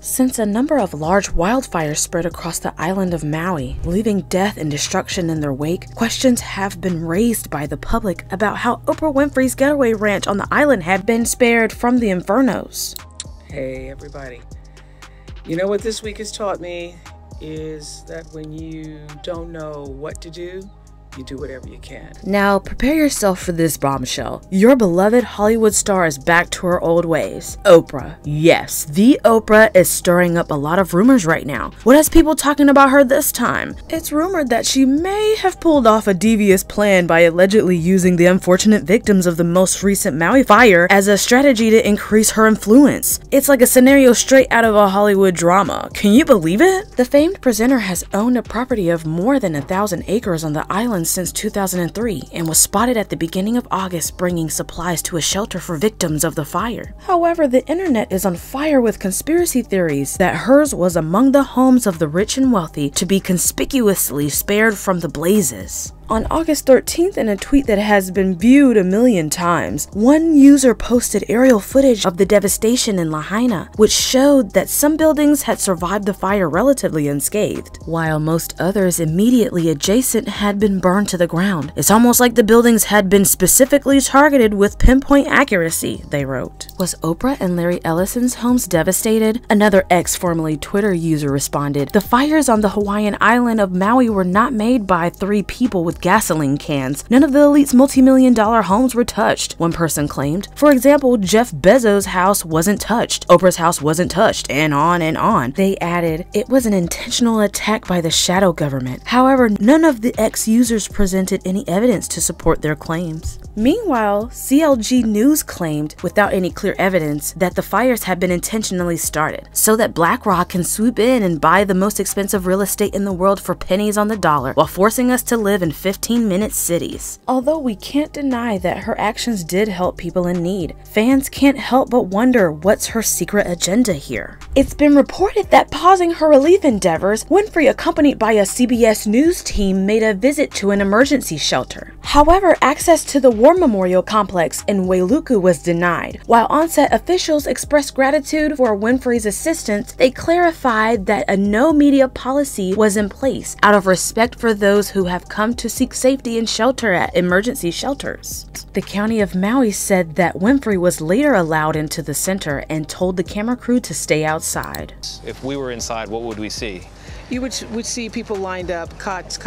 Since a number of large wildfires spread across the island of Maui, leaving death and destruction in their wake, questions have been raised by the public about how Oprah Winfrey's getaway ranch on the island had been spared from the infernos. Hey everybody, you know what this week has taught me is that when you don't know what to do, you do whatever you can. Now, prepare yourself for this bombshell. Your beloved Hollywood star is back to her old ways. Oprah. Yes, the Oprah is stirring up a lot of rumors right now. What has people talking about her this time? It's rumored that she may have pulled off a devious plan by allegedly using the unfortunate victims of the most recent Maui fire as a strategy to increase her influence. It's like a scenario straight out of a Hollywood drama. Can you believe it? The famed presenter has owned a property of more than 1,000 acres on the island since 2003 and was spotted at the beginning of August bringing supplies to a shelter for victims of the fire. However, the internet is on fire with conspiracy theories that hers was among the homes of the rich and wealthy to be conspicuously spared from the blazes. On August 13th, in a tweet that has been viewed 1 million times, one user posted aerial footage of the devastation in Lahaina, which showed that some buildings had survived the fire relatively unscathed, while most others immediately adjacent had been burned to the ground. It's almost like the buildings had been specifically targeted with pinpoint accuracy, they wrote. Was Oprah and Larry Ellison's homes devastated? Another ex-formerly Twitter user responded, "The fires on the Hawaiian island of Maui were not made by 3 people with gasoline cans. None of the elite's multi-million-dollar homes were touched," one person claimed. For example, Jeff Bezos' house wasn't touched, Oprah's house wasn't touched, and on and on. They added, it was an intentional attack by the shadow government. However, none of the ex-users presented any evidence to support their claims. Meanwhile, CLG News claimed, without any clear evidence, that the fires had been intentionally started, so that BlackRock can swoop in and buy the most expensive real estate in the world for pennies on the dollar, while forcing us to live in 15-minute cities. Although we can't deny that her actions did help people in need, fans can't help but wonder what's her secret agenda here. It's been reported that pausing her relief endeavors, Winfrey, accompanied by a CBS News team, made a visit to an emergency shelter. However, access to the War Memorial Complex in Wailuku was denied. While on-set officials expressed gratitude for Winfrey's assistance, they clarified that a no-media policy was in place out of respect for those who have come to seek safety and shelter at emergency shelters. The county of Maui said that Winfrey was later allowed into the center and told the camera crew to stay outside. If we were inside, what would we see? You would see people lined up, cots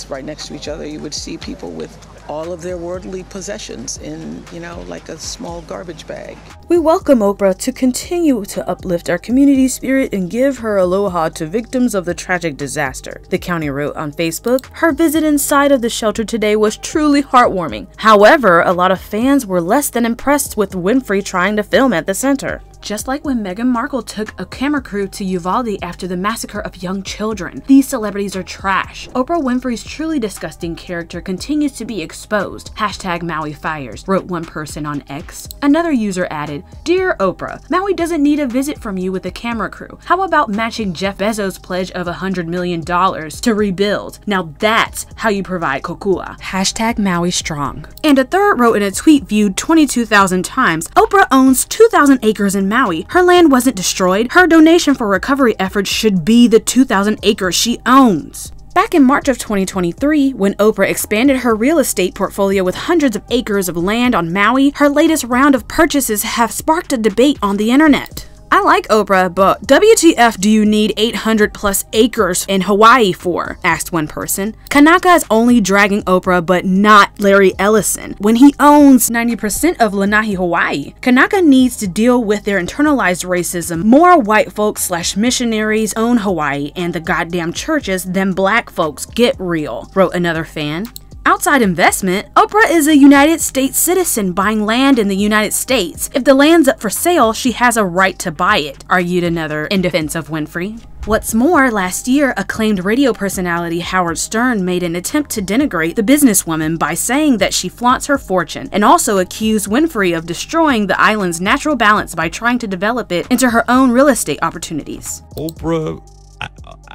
right next to each other. You would see people with all of their worldly possessions in, like a small garbage bag. We welcome Oprah to continue to uplift our community spirit and give her aloha to victims of the tragic disaster, the county wrote on Facebook. Her visit inside of the shelter today was truly heartwarming. However, a lot of fans were less than impressed with Winfrey trying to film at the center. Just like when Meghan Markle took a camera crew to Uvalde after the massacre of young children. These celebrities are trash. Oprah Winfrey's truly disgusting character continues to be exposed. #Maui fires, wrote one person on X. Another user added, "Dear Oprah, Maui doesn't need a visit from you with a camera crew. How about matching Jeff Bezos' pledge of $100 million to rebuild? Now that's how you provide kokua. #Maui strong." And a third wrote in a tweet viewed 22,000 times, "Oprah owns 2,000 acres in Maui. Her land wasn't destroyed. Her donation for recovery efforts should be the 2,000 acres she owns." Back in March of 2023, when Oprah expanded her real estate portfolio with hundreds of acres of land on Maui, her latest round of purchases have sparked a debate on the internet. I like Oprah, but WTF do you need 800 plus acres in Hawaii for? Asked one person. Kanaka is only dragging Oprah but not Larry Ellison when he owns 90% of Lanai, Hawaii. Kanaka needs to deal with their internalized racism. More white folks / missionaries own Hawaii and the goddamn churches than black folks. Get real, wrote another fan. Outside investment, Oprah is a United States citizen buying land in the United States. If the land's up for sale, she has a right to buy it, argued another in defense of Winfrey. What's more, last year, acclaimed radio personality Howard Stern made an attempt to denigrate the businesswoman by saying that she flaunts her fortune, and also accused Winfrey of destroying the island's natural balance by trying to develop it into her own real estate opportunities. Oprah,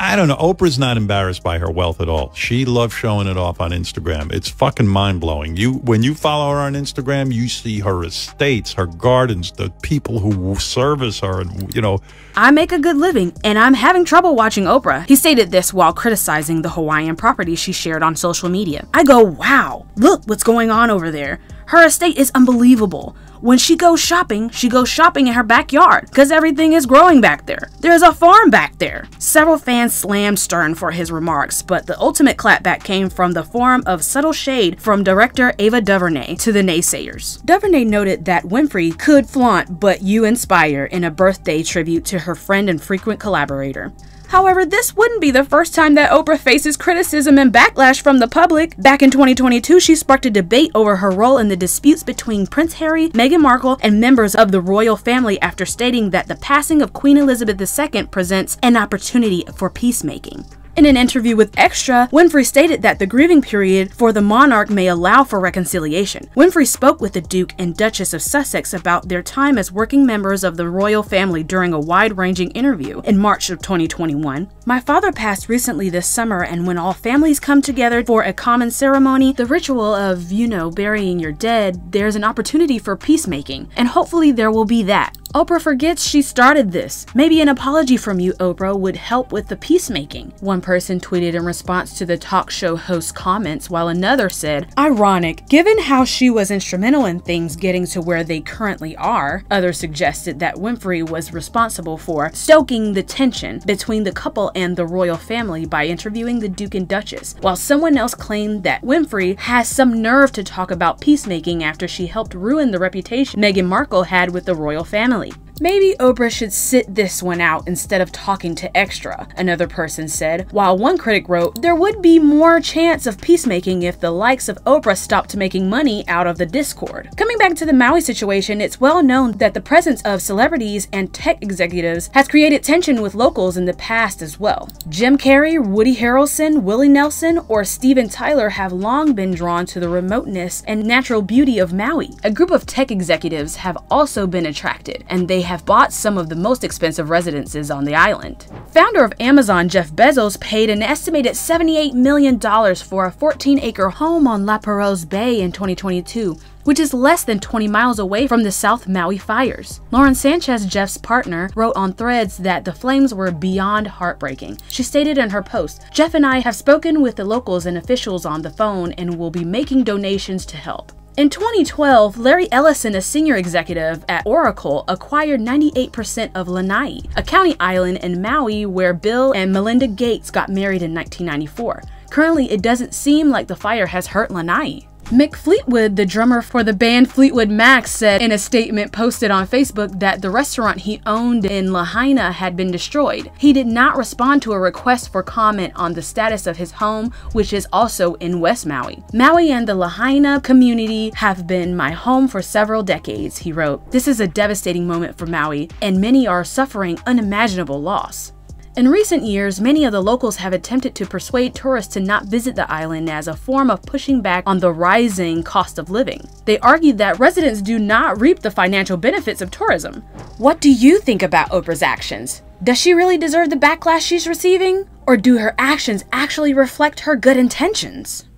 I don't know. Oprah's not embarrassed by her wealth at all. She loves showing it off on Instagram. It's fucking mind-blowing. When you follow her on Instagram, you see her estates, her gardens, the people who service her, and, you know. I make a good living, and I'm having trouble watching Oprah. He stated this while criticizing the Hawaiian property she shared on social media. I go, wow, look what's going on over there. Her estate is unbelievable. When she goes shopping in her backyard because everything is growing back there. There's a farm back there. Several fans slammed Stern for his remarks, but the ultimate clapback came from the form of subtle shade from director Ava DuVernay to the naysayers. DuVernay noted that Winfrey could flaunt but you inspire in a birthday tribute to her friend and frequent collaborator. However, this wouldn't be the first time that Oprah faces criticism and backlash from the public. Back in 2022, she sparked a debate over her role in the disputes between Prince Harry, Meghan Markle, and members of the royal family after stating that the passing of Queen Elizabeth II presents an opportunity for peacemaking. In an interview with Extra, Winfrey stated that the grieving period for the monarch may allow for reconciliation. Winfrey spoke with the Duke and Duchess of Sussex about their time as working members of the royal family during a wide-ranging interview in March of 2021. My father passed recently this summer, and when all families come together for a common ceremony, the ritual of, burying your dead, there's an opportunity for peacemaking, and hopefully there will be that. Oprah forgets she started this. Maybe an apology from you, Oprah, would help with the peacemaking. One person tweeted in response to the talk show host's comments, while another said, ironic, given how she was instrumental in things getting to where they currently are. Others suggested that Winfrey was responsible for stoking the tension between the couple and the royal family by interviewing the Duke and Duchess, while someone else claimed that Winfrey has some nerve to talk about peacemaking after she helped ruin the reputation Meghan Markle had with the royal family. Maybe Oprah should sit this one out instead of talking to Extra, another person said, while one critic wrote, there would be more chance of peacemaking if the likes of Oprah stopped making money out of the discord. Coming back to the Maui situation, it's well known that the presence of celebrities and tech executives has created tension with locals in the past as well. Jim Carrey, Woody Harrelson, Willie Nelson, or Steven Tyler have long been drawn to the remoteness and natural beauty of Maui. A group of tech executives have also been attracted, and they have bought some of the most expensive residences on the island. Founder of Amazon Jeff Bezos paid an estimated $78 million for a 14-acre home on La Perouse Bay in 2022, which is less than 20 miles away from the South Maui fires. Lauren Sanchez, Jeff's partner, wrote on Threads that the flames were beyond heartbreaking. She stated in her post, Jeff and I have spoken with the locals and officials on the phone and will be making donations to help. In 2012, Larry Ellison, a senior executive at Oracle, acquired 98% of Lanai, a county island in Maui where Bill and Melinda Gates got married in 1994. Currently, it doesn't seem like the fire has hurt Lanai. Mick Fleetwood, the drummer for the band Fleetwood Mac, said in a statement posted on Facebook that the restaurant he owned in Lahaina had been destroyed. He did not respond to a request for comment on the status of his home, which is also in West Maui. Maui and the Lahaina community have been my home for several decades, he wrote. This is a devastating moment for Maui, and many are suffering unimaginable loss. In recent years, many of the locals have attempted to persuade tourists to not visit the island as a form of pushing back on the rising cost of living. They argued that residents do not reap the financial benefits of tourism. What do you think about Oprah's actions? Does she really deserve the backlash she's receiving? Or do her actions actually reflect her good intentions?